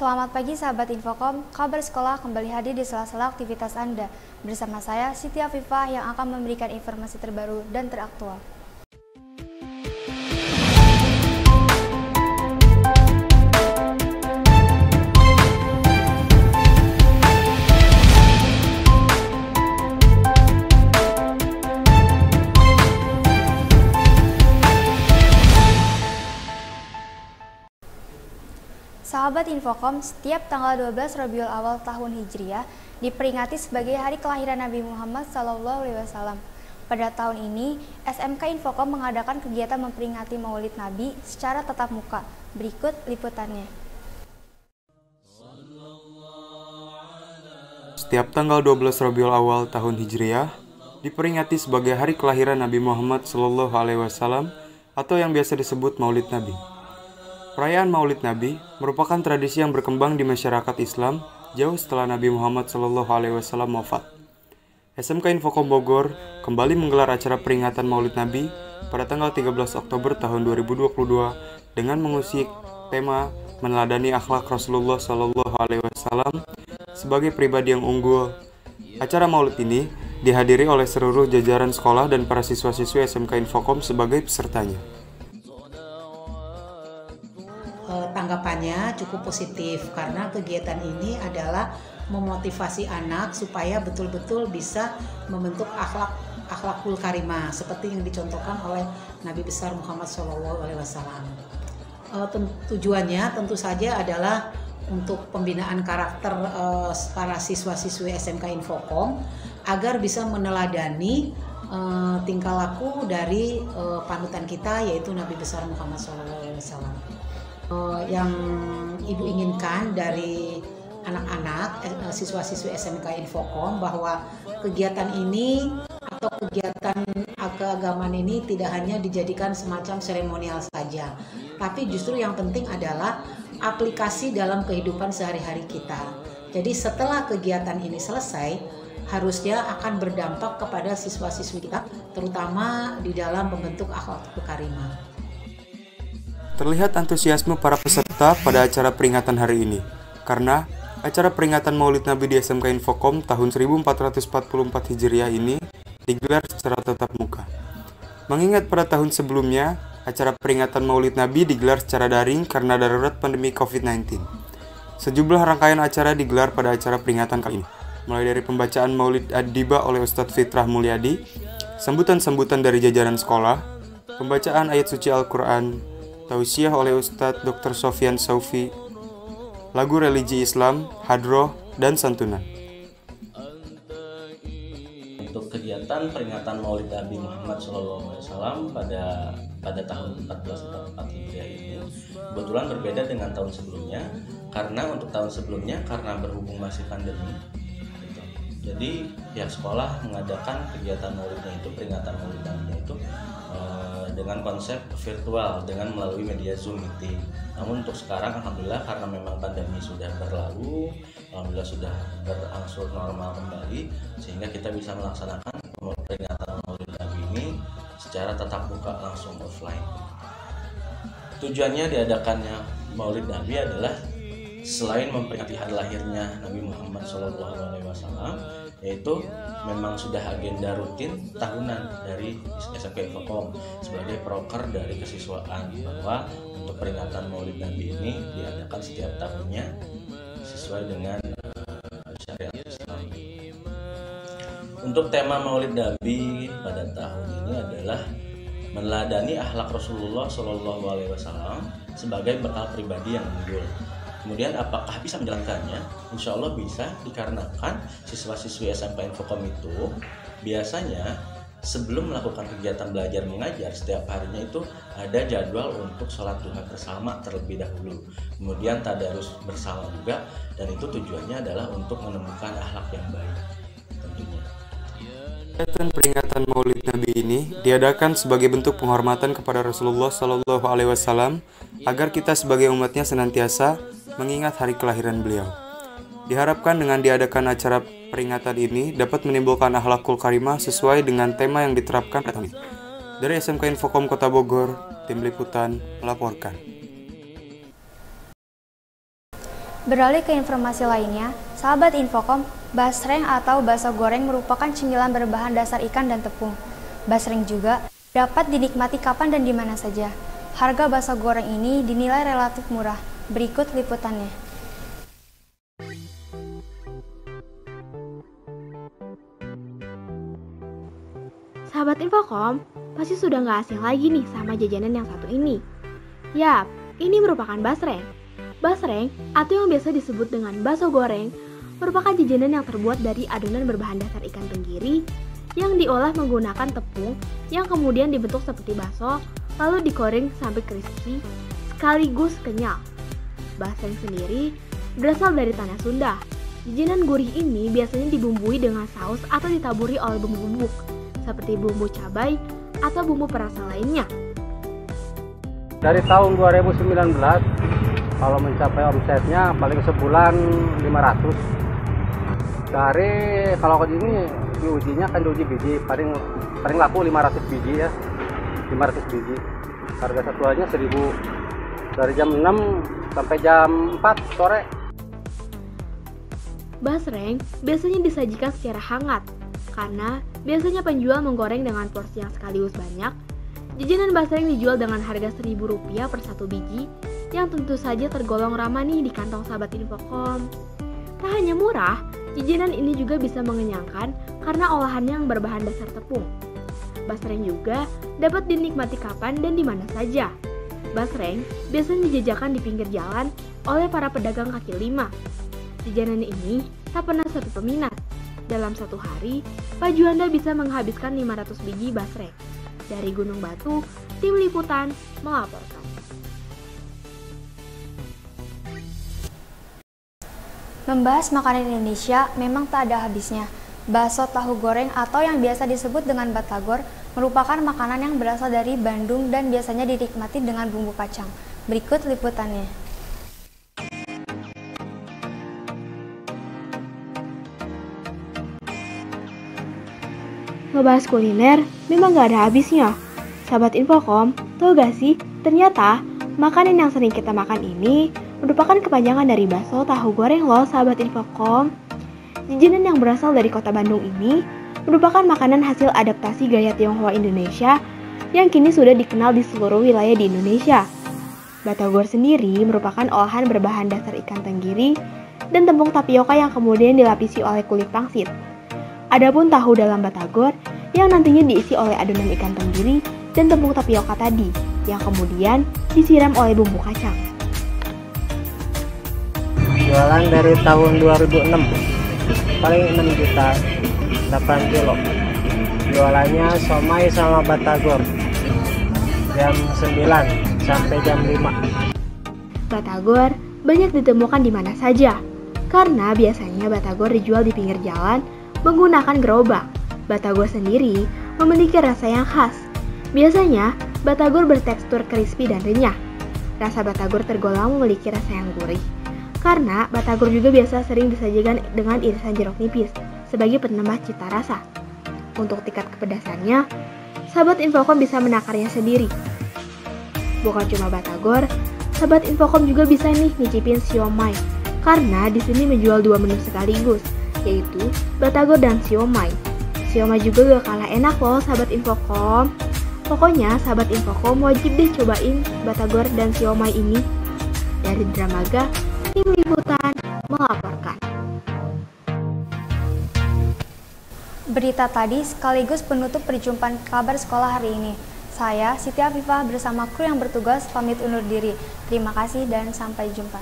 Selamat pagi sahabat Infokom, kabar sekolah kembali hadir di sela-sela aktivitas Anda. Bersama saya, Siti Afifah yang akan memberikan informasi terbaru dan teraktual. Sahabat Infokom, setiap tanggal 12 Rabiul Awal tahun Hijriah diperingati sebagai hari kelahiran Nabi Muhammad SAW. Pada tahun ini, SMK Infokom mengadakan kegiatan memperingati Maulid Nabi secara tatap muka. Berikut liputannya. Setiap tanggal 12 Rabiul Awal tahun Hijriah diperingati sebagai hari kelahiran Nabi Muhammad SAW atau yang biasa disebut Maulid Nabi. Perayaan Maulid Nabi merupakan tradisi yang berkembang di masyarakat Islam jauh setelah Nabi Muhammad SAW wafat. SMK Infokom Bogor kembali menggelar acara peringatan Maulid Nabi pada tanggal 13 Oktober tahun 2022 dengan mengusik tema meneladani akhlak Rasulullah SAW sebagai pribadi yang unggul. Acara Maulid ini dihadiri oleh seluruh jajaran sekolah dan para siswa-siswi SMK Infokom sebagai pesertanya. Tanggapannya cukup positif karena kegiatan ini adalah memotivasi anak supaya betul-betul bisa membentuk akhlakul karimah seperti yang dicontohkan oleh Nabi besar Muhammad SAW. Tujuannya tentu saja adalah untuk pembinaan karakter para siswa-siswi SMK Infokom agar bisa meneladani tingkah laku dari panutan kita yaitu Nabi besar Muhammad SAW. Yang Ibu inginkan dari anak-anak siswa-siswi SMK Infokom bahwa kegiatan ini atau kegiatan keagamaan ini tidak hanya dijadikan semacam seremonial saja, tapi justru yang penting adalah aplikasi dalam kehidupan sehari-hari kita. Jadi setelah kegiatan ini selesai, harusnya akan berdampak kepada siswa-siswi kita, terutama di dalam membentuk akhlakul karimah. Terlihat antusiasme para peserta pada acara peringatan hari ini, karena acara peringatan Maulid Nabi di SMK Infokom tahun 1444 Hijriah ini digelar secara tatap muka. Mengingat pada tahun sebelumnya, acara peringatan Maulid Nabi digelar secara daring karena darurat pandemi COVID-19. Sejumlah rangkaian acara digelar pada acara peringatan kali ini, mulai dari pembacaan Maulid Ad-Diba oleh Ustadz Fitrah Mulyadi, sambutan-sambutan dari jajaran sekolah, pembacaan ayat suci Al-Quran, tausiah oleh Ustadz Dr. Sofyan Saufi, lagu religi Islam, hadroh, dan santunan. Untuk kegiatan peringatan Maulid Nabi Muhammad SAW pada tahun 1444 Hijriah ini kebetulan berbeda dengan tahun sebelumnya, karena untuk tahun sebelumnya karena berhubung masih pandemi, jadi pihak sekolah mengadakan kegiatan Maulidnya itu, peringatan Maulid Nabi itu dengan konsep virtual dengan melalui media Zoom meeting. Namun untuk sekarang alhamdulillah karena memang pandemi sudah berlalu, alhamdulillah sudah berangsur normal kembali, sehingga kita bisa melaksanakan peringatan Maulid Nabi ini secara tatap muka langsung offline. Tujuannya diadakannya Maulid Nabi adalah selain memperingati hari lahirnya Nabi Muhammad SAW, yaitu memang sudah agenda rutin tahunan dari SMK Infokom sebagai proker dari kesiswaan bahwa untuk peringatan Maulid Nabi ini diadakan setiap tahunnya sesuai dengan syariat Islam. Untuk tema Maulid Nabi pada tahun ini adalah meneladani akhlak Rasulullah SAW sebagai bekal pribadi yang unggul. Kemudian apakah bisa menjalankannya? Insya Allah bisa, dikarenakan siswa-siswi SMK Infokom itu biasanya sebelum melakukan kegiatan belajar mengajar setiap harinya itu ada jadwal untuk sholat duha bersama terlebih dahulu. Kemudian tadarus bersama juga, dan itu tujuannya adalah untuk menemukan akhlak yang baik tentunya. Kegiatan peringatan Maulid Nabi ini diadakan sebagai bentuk penghormatan kepada Rasulullah SAW agar kita sebagai umatnya senantiasa mengingat hari kelahiran beliau. Diharapkan dengan diadakan acara peringatan ini dapat menimbulkan akhlakul karimah sesuai dengan tema yang diterapkan pada tahun ini. Dari SMK Infokom Kota Bogor, tim liputan melaporkan. Beralih ke informasi lainnya, sahabat Infocom, basreng atau bakso goreng merupakan cemilan berbahan dasar ikan dan tepung. Basreng juga dapat dinikmati kapan dan di mana saja. Harga bakso goreng ini dinilai relatif murah. Berikut liputannya. Sahabat Infocom, pasti sudah nggak asing lagi nih sama jajanan yang satu ini. Yap, ini merupakan basreng. Basreng, atau yang biasa disebut dengan bakso goreng, merupakan jajanan yang terbuat dari adonan berbahan dasar ikan tenggiri yang diolah menggunakan tepung yang kemudian dibentuk seperti bakso, lalu digoreng sampai crispy sekaligus kenyal. Basreng sendiri berasal dari tanah Sunda. Jajanan gurih ini biasanya dibumbui dengan saus atau ditaburi oleh bumbu bubuk, seperti bumbu cabai atau bumbu perasa lainnya. Dari tahun 2019, kalau mencapai omsetnya paling sebulan 500. Dari kalau ini diujinya kan diuji biji, paling laku 500 biji ya. 500 biji. Harga satuannya 1.000 dari jam 6 sampai jam 4 sore. Basreng biasanya disajikan secara hangat karena biasanya penjual menggoreng dengan porsi yang sekaligus banyak. Jajanan basreng dijual dengan harga Rp1.000 per satu biji, yang tentu saja tergolong ramah nih di kantong sahabat Infocom. Tak hanya murah, jajanan ini juga bisa mengenyangkan karena olahannya yang berbahan dasar tepung. Basreng juga dapat dinikmati kapan dan di mana saja. Basreng biasanya dijajakan di pinggir jalan oleh para pedagang kaki lima. Jajanan ini tak pernah sepi peminat. Dalam satu hari, Pak Juanda bisa menghabiskan 500 biji basreng. Dari Gunung Batu, Tim Liputan melaporkan. Membahas makanan Indonesia memang tak ada habisnya. Bakso tahu goreng atau yang biasa disebut dengan batagor merupakan makanan yang berasal dari Bandung dan biasanya dinikmati dengan bumbu kacang. Berikut liputannya. Ngebahas kuliner memang gak ada habisnya. Sahabat Infocom, tau gak sih, ternyata makanan yang sering kita makan ini merupakan kepanjangan dari bakso tahu goreng loh sahabat Infocom. Jajanan yang berasal dari kota Bandung ini merupakan makanan hasil adaptasi gaya Tionghoa Indonesia yang kini sudah dikenal di seluruh wilayah di Indonesia. Batagor sendiri merupakan olahan berbahan dasar ikan tenggiri dan tepung tapioka yang kemudian dilapisi oleh kulit pangsit. Adapun tahu dalam batagor yang nantinya diisi oleh adonan ikan tenggiri dan tepung tapioka tadi yang kemudian disiram oleh bumbu kacang. Jualan dari tahun 2006, paling 6 juta, 8 kilo. Jualannya somai sama batagor, jam 9 sampai jam 5. Batagor banyak ditemukan di mana saja, karena biasanya batagor dijual di pinggir jalan menggunakan gerobak. Batagor sendiri memiliki rasa yang khas. Biasanya, batagor bertekstur crispy dan renyah. Rasa batagor tergolong memiliki rasa yang gurih. Karena batagor juga biasa sering disajikan dengan irisan jeruk nipis sebagai penambah cita rasa. Untuk tingkat kepedasannya, sahabat Infocom bisa menakarnya sendiri. Bukan cuma batagor, sahabat Infocom juga bisa nih nyicipin siomay. Karena di sini menjual dua menu sekaligus, yaitu batagor dan siomay. Siomay juga gak kalah enak loh sahabat Infocom. Pokoknya sahabat Infocom wajib deh cobain batagor dan siomay ini. Dari Dramaga, Tim Liputan melaporkan. Berita tadi sekaligus penutup perjumpaan kabar sekolah hari ini. Saya, Siti Afifah bersama kru yang bertugas pamit undur diri. Terima kasih dan sampai jumpa.